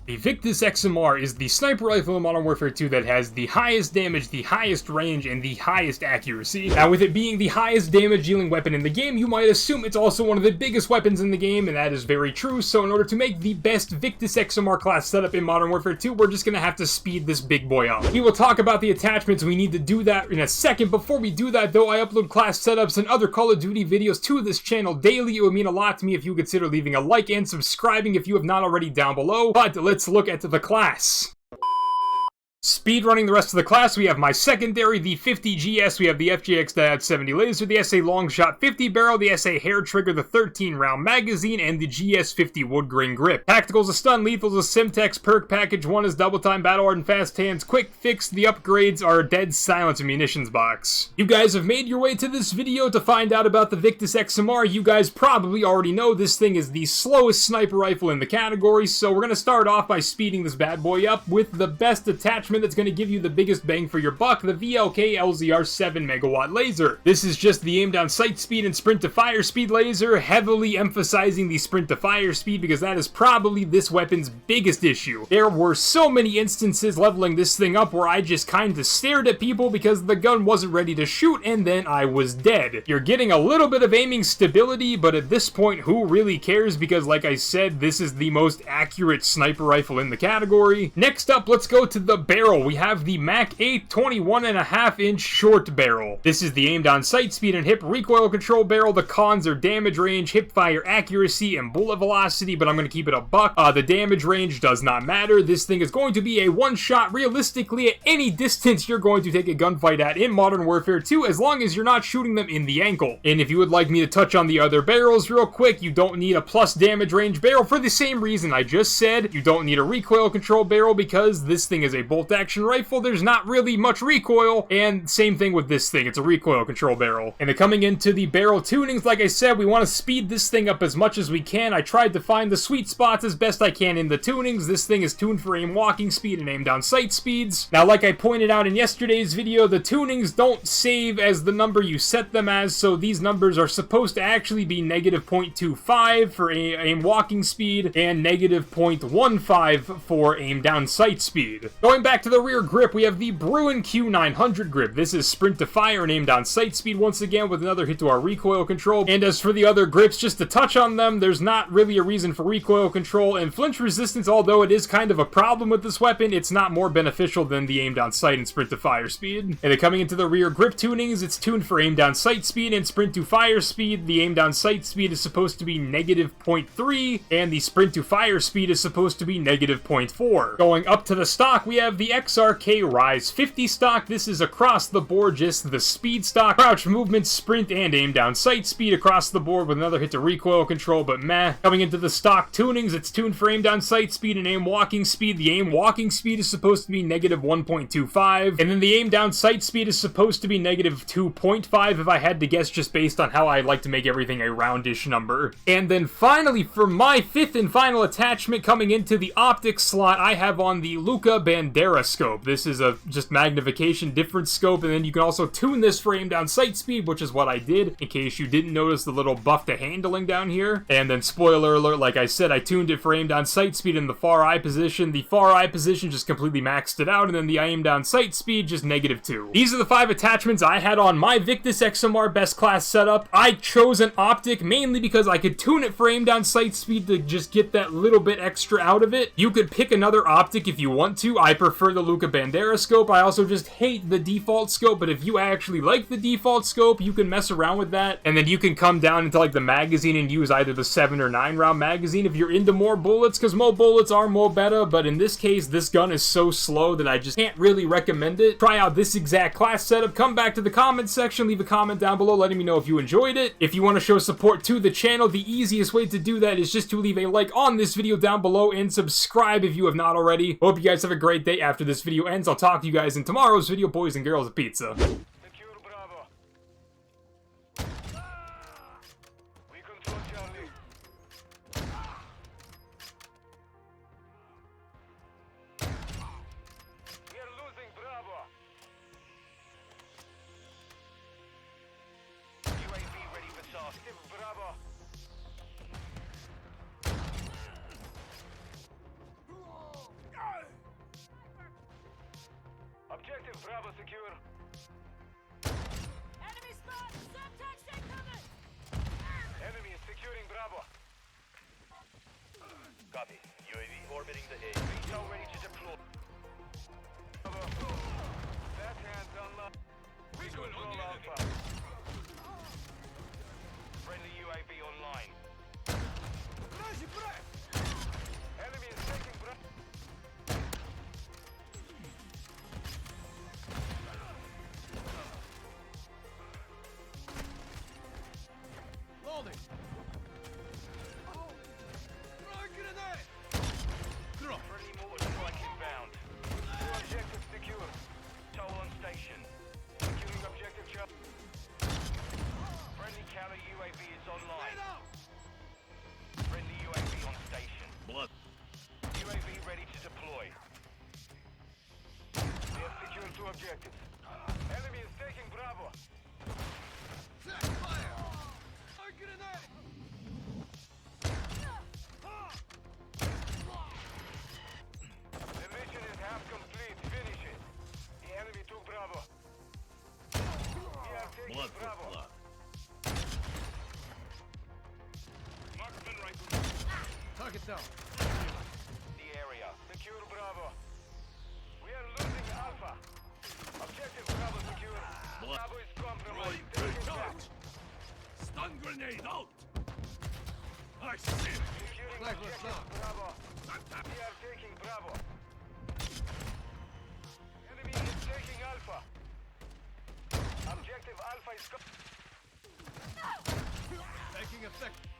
The Victus XMR is the sniper rifle in Modern Warfare 2 that has the highest damage, the highest range, and the highest accuracy. Now, with it being the highest damage-dealing weapon in the game, you might assume it's also one of the biggest weapons in the game, and that is very true. So in order to make the best Victus XMR class setup in Modern Warfare 2, we're just gonna have to speed this big boy up. We will talk about the attachments. We need to do that in a second. Before we do that, though, I upload class setups and other Call of Duty videos to this channel daily. It would mean a lot to me if you consider leaving a like and subscribing if you have not already down below. But let's look at the class. Speedrunning the rest of the class, we have my secondary, the 50 GS, we have the FJX-70 laser, the SA long shot 50 barrel, the SA hair trigger, the 13 round magazine, and the GS-50 wood grain grip. Tactical's a stun, lethal's a Simtex, perk package 1 is double time, battle hardened fast hands, quick fix, the upgrades are dead silence and munitions box. You guys have made your way to this video to find out about the Victus XMR. You guys probably already know this thing is the slowest sniper rifle in the category, so we're gonna start off by speeding this bad boy up with the best attachment that's going to give you the biggest bang for your buck, the VLK LZR 7 megawatt laser. This is just the aim down sight speed and sprint to fire speed laser, heavily emphasizing the sprint to fire speed because that is probably this weapon's biggest issue. There were so many instances leveling this thing up where I just kinda stared at people because the gun wasn't ready to shoot and then I was dead. You're getting a little bit of aiming stability, but at this point, who really cares? Because like I said, this is the most accurate sniper rifle in the category. Next up, let's go to the barrel. We have the Mac 8 21.5-inch short barrel. This is the aim down sight speed and hip recoil control barrel. The cons are damage range, hip fire accuracy, and bullet velocity, but I'm going to keep it a buck. The damage range does not matter. This thing is going to be a one-shot realistically at any distance you're going to take a gunfight at in Modern Warfare 2, as long as you're not shooting them in the ankle. And if you would like me to touch on the other barrels real quick, you don't need a plus damage range barrel for the same reason I just said. You don't need a recoil control barrel because this thing is a bolt action rifle. There's not really much recoil, and same thing with this thing. It's a recoil control barrel. And then coming into the barrel tunings, like I said, we want to speed this thing up as much as we can. I tried to find the sweet spots as best I can in the tunings. This thing is tuned for aim walking speed and aim down sight speeds. Now, like I pointed out in yesterday's video, the tunings don't save as the number you set them as, so these numbers are supposed to actually be negative 0.25 for aim walking speed and negative 0.15 for aim down sight speed. Going back to the rear grip, we have the Bruin Q900 grip. This is sprint to fire and aim down sight speed once again with another hit to our recoil control. And as for the other grips, just to touch on them, there's not really a reason for recoil control and flinch resistance, although it is kind of a problem with this weapon. It's not more beneficial than the aim down sight and sprint to fire speed. And then coming into the rear grip tunings, it's tuned for aim down sight speed and sprint to fire speed. The aim down sight speed is supposed to be negative 0.3 and the sprint to fire speed is supposed to be negative 0.4. Going up to the stock, we have the XRK Rise 50 stock. This is across the board just the speed stock, crouch movement, sprint, and aim down sight speed across the board with another hit to recoil control, but meh. Coming into the stock tunings, it's tuned for aim down sight speed and aim walking speed. The aim walking speed is supposed to be negative 1.25, and then the aim down sight speed is supposed to be negative 2.5 if I had to guess, just based on how I like to make everything a roundish number. And then finally, for my fifth and final attachment, coming into the optics slot, I have on the Luca Bandera scope. This is a just magnification different scope, and then you can also tune this for aim down sight speed, which is what I did, in case you didn't notice the little buff to handling down here. And then spoiler alert, like I said, I tuned it for aim down sight speed in the far eye position. The far eye position just completely maxed it out, and then the aim down sight speed just negative 2. These are the 5 attachments I had on my Victus XMR best class setup. I chose an optic mainly because I could tune it for aim down sight speed to just get that little bit extra out of it. You could pick another optic if you want to. I prefer the Luca Bandera scope. I also just hate the default scope, but if you actually like the default scope, you can mess around with that, and then you can come down into like the magazine and use either the 7 or 9 round magazine if you're into more bullets, because more bullets are more better, but in this case, this gun is so slow that I just can't really recommend it. Try out this exact class setup, come back to the comment section, leave a comment down below letting me know if you enjoyed it. If you want to show support to the channel, the easiest way to do that is just to leave a like on this video down below and subscribe if you have not already. Hope you guys have a great day. After this video ends, I'll talk to you guys in tomorrow's video, boys and girls of pizza. Bravo. Target down. The area. Secure Bravo. We are losing Alpha. Objective Bravo secure. Bravo is compromised. Take it back. Stun grenade out! I see it! Securing Sniper, objective stop. Bravo. We are taking Bravo. Enemy is taking Alpha. Objective Alpha is Taking effect.